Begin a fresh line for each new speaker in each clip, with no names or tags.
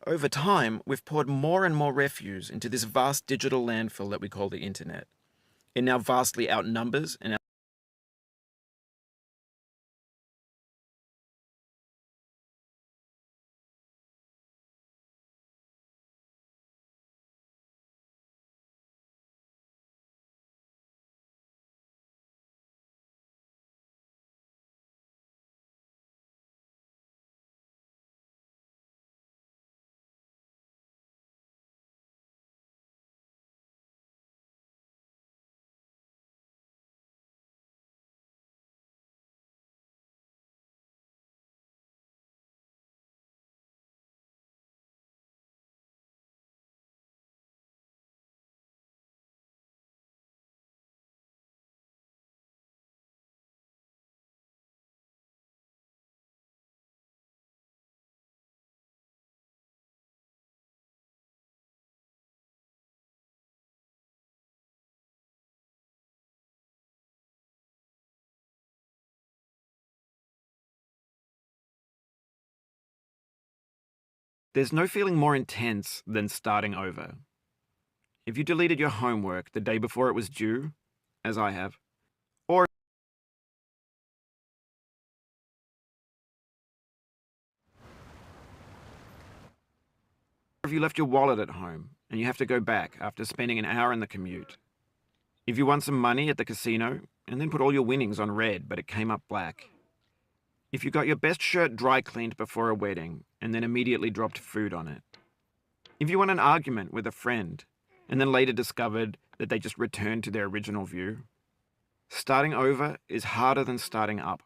Over time, we've poured more and more refuse into this vast digital landfill that we call the internet. It now vastly outnumbers and there's no feeling more intense than starting over. If you deleted your homework the day before it was due, as I have, or if you left your wallet at home and you have to go back after spending an hour in the commute. If you won some money at the casino and then put all your winnings on red but it came up black. If you got your best shirt dry cleaned before a wedding and then immediately dropped food on it. If you won an argument with a friend and then later discovered that they just returned to their original view. Starting over is harder than starting up.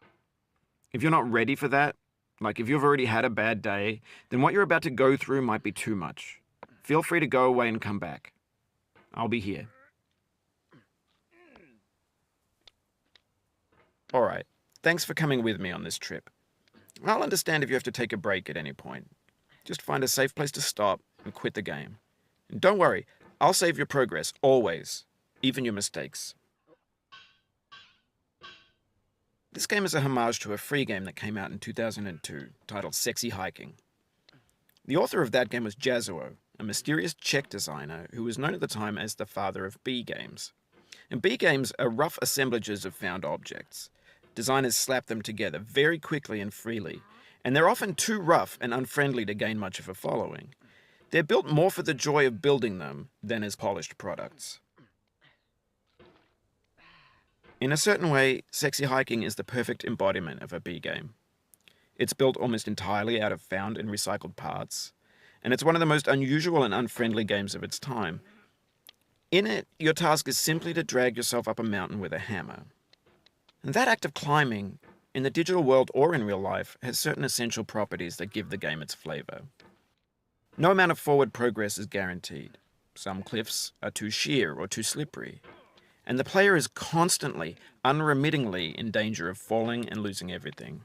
If you're not ready for that, like if you've already had a bad day, then what you're about to go through might be too much. Feel free to go away and come back. I'll be here. Alright, thanks for coming with me on this trip. I'll understand if you have to take a break at any point. Just find a safe place to stop and quit the game. And don't worry, I'll save your progress, always. Even your mistakes. This game is a homage to a free game that came out in 2002, titled Sexy Hiking. The author of that game was Jazzuo, a mysterious Czech designer who was known at the time as the father of B games. And B games are rough assemblages of found objects. Designers slap them together very quickly and freely, and they're often too rough and unfriendly to gain much of a following. They're built more for the joy of building them than as polished products. In a certain way, Sexy Hiking is the perfect embodiment of a B game. It's built almost entirely out of found and recycled parts, and it's one of the most unusual and unfriendly games of its time. In it, your task is simply to drag yourself up a mountain with a hammer. And that act of climbing, in the digital world or in real life, has certain essential properties that give the game its flavor. No amount of forward progress is guaranteed. Some cliffs are too sheer or too slippery. And the player is constantly, unremittingly in danger of falling and losing everything.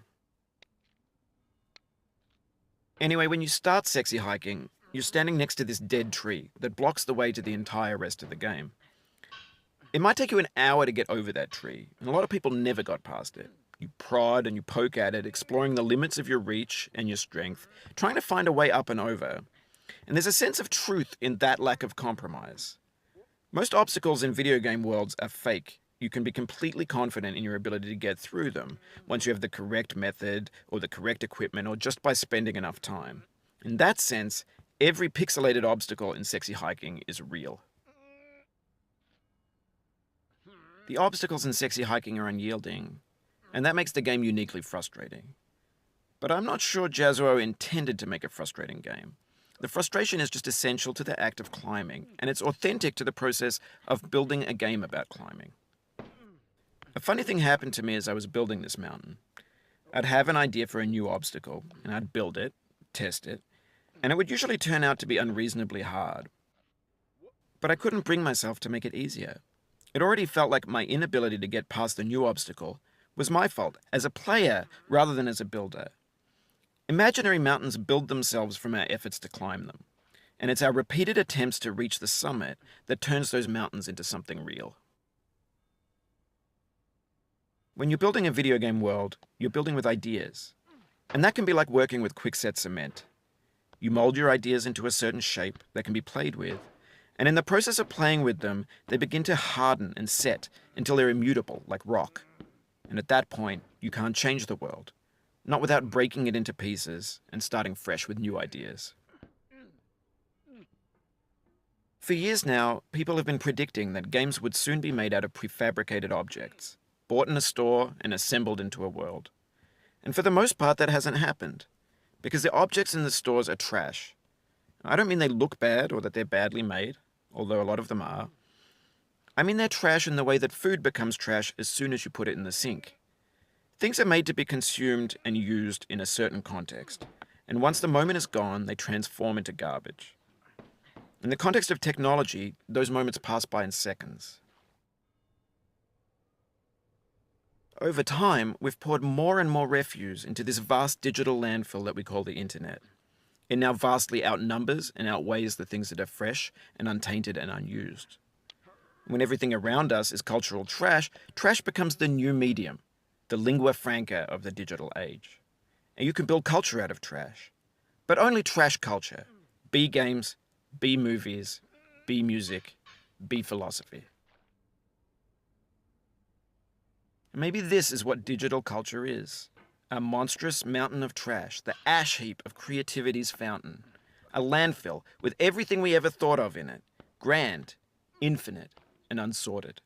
Anyway, when you start Sexy Hiking, you're standing next to this dead tree that blocks the way to the entire rest of the game. It might take you an hour to get over that tree, and a lot of people never got past it. You prod and you poke at it, exploring the limits of your reach and your strength, trying to find a way up and over. And there's a sense of truth in that lack of compromise. Most obstacles in video game worlds are fake. You can be completely confident in your ability to get through them once you have the correct method or the correct equipment or just by spending enough time. In that sense, every pixelated obstacle in Sexy Hiking is real. The obstacles in Sexy Hiking are unyielding, and that makes the game uniquely frustrating. But I'm not sure Jazzuo intended to make a frustrating game. The frustration is just essential to the act of climbing, and it's authentic to the process of building a game about climbing. A funny thing happened to me as I was building this mountain. I'd have an idea for a new obstacle, and I'd build it, test it, and it would usually turn out to be unreasonably hard. But I couldn't bring myself to make it easier. It already felt like my inability to get past the new obstacle was my fault as a player rather than as a builder. Imaginary mountains build themselves from our efforts to climb them, and it's our repeated attempts to reach the summit that turns those mountains into something real. When you're building a video game world, you're building with ideas, and that can be like working with quickset cement. You mold your ideas into a certain shape that can be played with, and in the process of playing with them, they begin to harden and set until they're immutable, like rock. And at that point, you can't change the world, not without breaking it into pieces and starting fresh with new ideas. For years now, people have been predicting that games would soon be made out of prefabricated objects, bought in a store and assembled into a world. And for the most part, that hasn't happened, because the objects in the stores are trash. I don't mean they look bad or that they're badly made, although a lot of them are. I mean they're trash in the way that food becomes trash as soon as you put it in the sink. Things are made to be consumed and used in a certain context, and once the moment is gone, they transform into garbage. In the context of technology, those moments pass by in seconds. Over time, we've poured more and more refuse into this vast digital landfill that we call the internet. It now vastly outnumbers and outweighs the things that are fresh and untainted and unused. When everything around us is cultural trash, trash becomes the new medium, the lingua franca of the digital age. And you can build culture out of trash. But only trash culture. B games, B movies, B music, B philosophy. Maybe this is what digital culture is. A monstrous mountain of trash, the ash heap of creativity's fountain. A landfill with everything we ever thought of in it. Grand, infinite, and unsorted.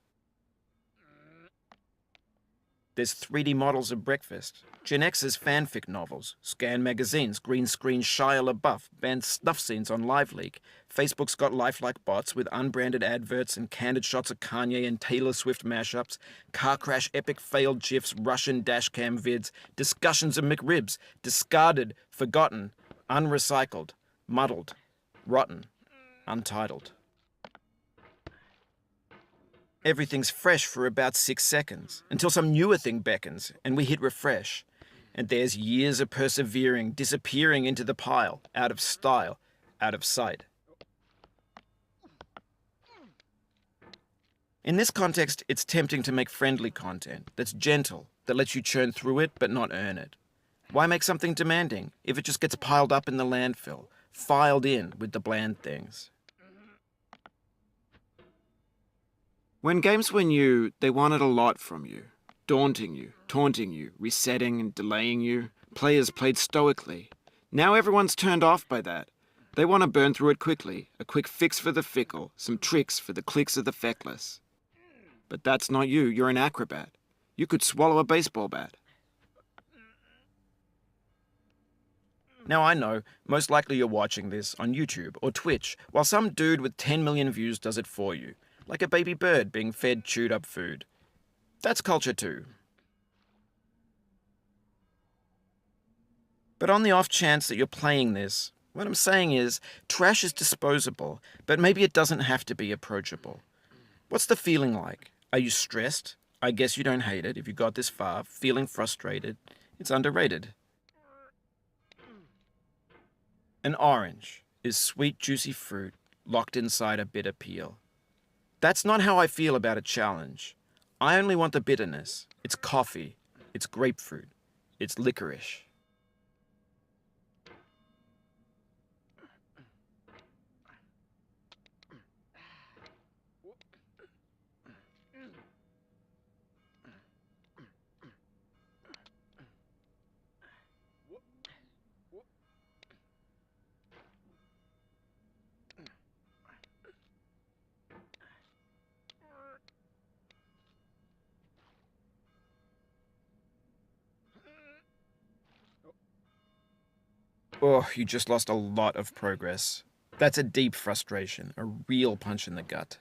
There's 3D models of breakfast, Gen X's fanfic novels, Scan magazines, green screen Shia LaBeouf, banned snuff scenes on LiveLeak. Facebook's got lifelike bots with unbranded adverts and candid shots of Kanye and Taylor Swift mashups, car crash epic failed GIFs, Russian dashcam vids, discussions of McRibs, discarded, forgotten, unrecycled, muddled, rotten, untitled. Everything's fresh for about 6 seconds, until some newer thing beckons, and we hit refresh. And there's years of persevering, disappearing into the pile, out of style, out of sight. In this context, it's tempting to make friendly content that's gentle, that lets you churn through it but not earn it. Why make something demanding if it just gets piled up in the landfill, filed in with the bland things? When games were new, they wanted a lot from you. Daunting you, taunting you, resetting and delaying you. Players played stoically. Now everyone's turned off by that. They want to burn through it quickly, a quick fix for the fickle, some tricks for the clicks of the feckless. But that's not you, you're an acrobat. You could swallow a baseball bat. Now I know, most likely you're watching this on YouTube or Twitch, while some dude with 10 million views does it for you. Like a baby bird being fed chewed up food. That's culture too. But on the off chance that you're playing this, what I'm saying is, trash is disposable, but maybe it doesn't have to be approachable. What's the feeling like? Are you stressed? I guess you don't hate it if you got this far. Feeling frustrated? It's underrated. An orange is sweet, juicy fruit locked inside a bitter peel. That's not how I feel about a challenge. I only want the bitterness. It's coffee. It's grapefruit. It's licorice. Oh, you just lost a lot of progress. That's a deep frustration, a real punch in the gut.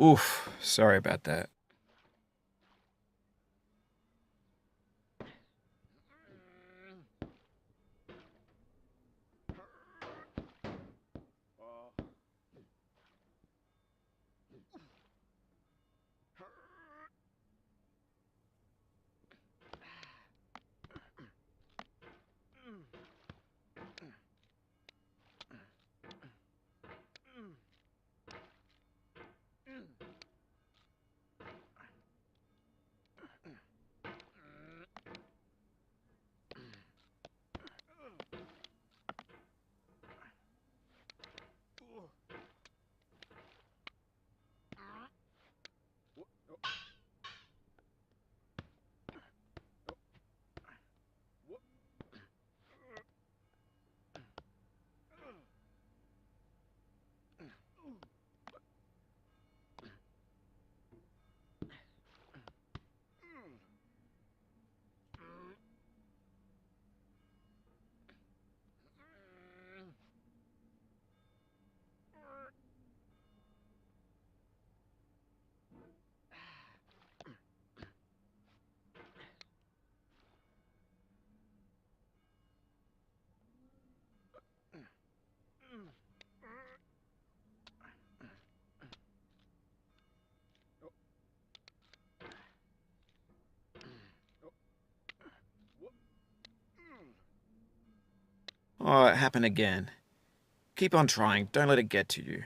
Oof, sorry about that. Oh, it happened again. Keep on trying, don't let it get to you.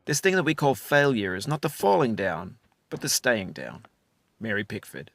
This thing that we call failure is not the falling down, but the staying down. Mary Pickford.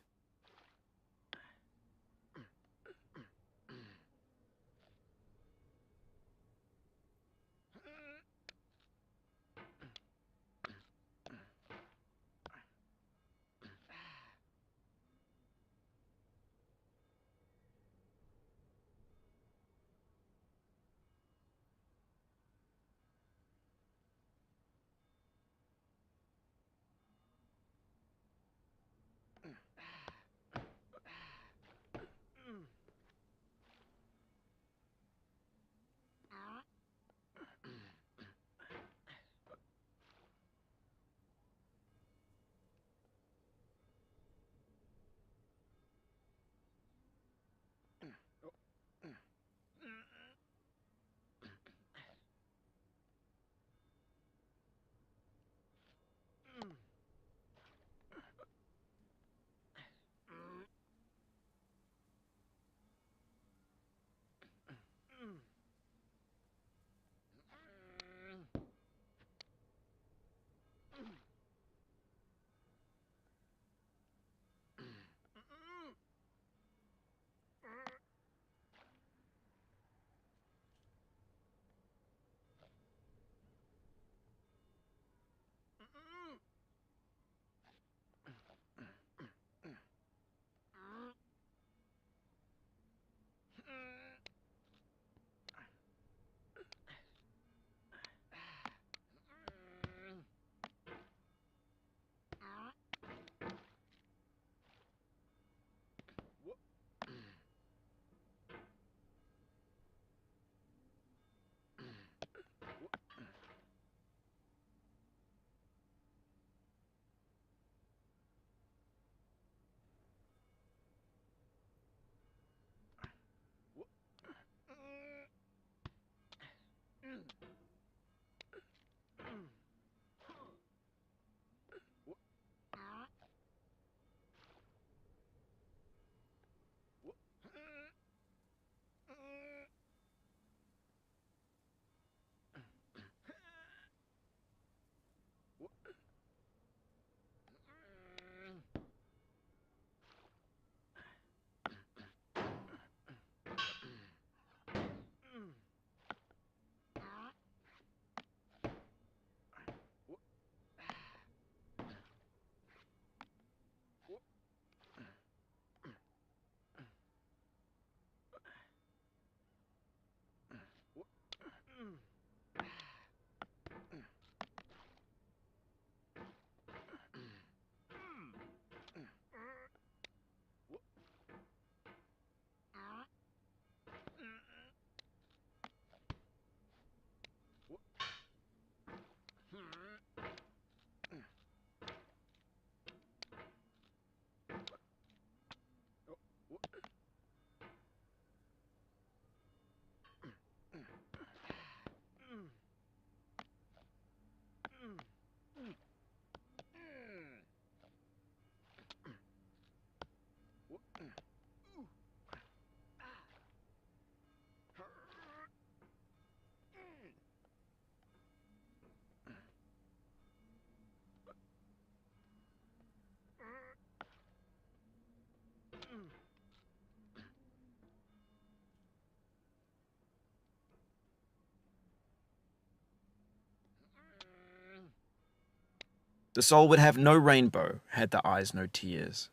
The soul would have no rainbow had the eyes no tears.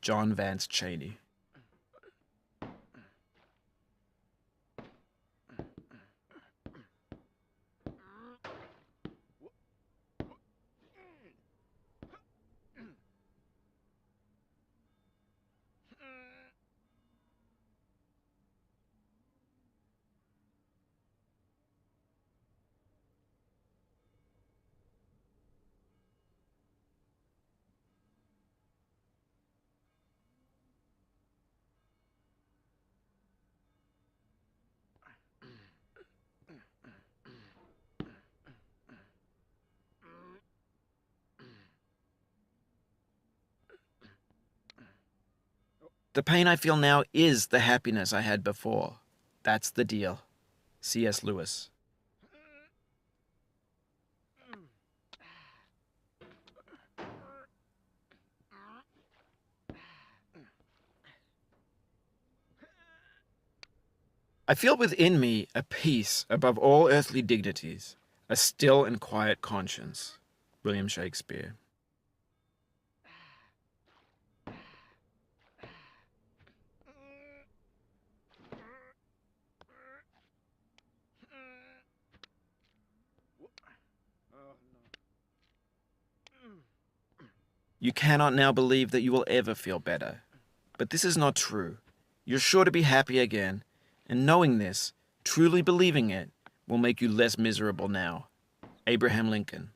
John Vance Cheney. The pain I feel now is the happiness I had before. That's the deal. C.S. Lewis. I feel within me a peace above all earthly dignities, a still and quiet conscience. William Shakespeare. You cannot now believe that you will ever feel better. But this is not true. You're sure to be happy again, and knowing this, truly believing it, will make you less miserable now. Abraham Lincoln.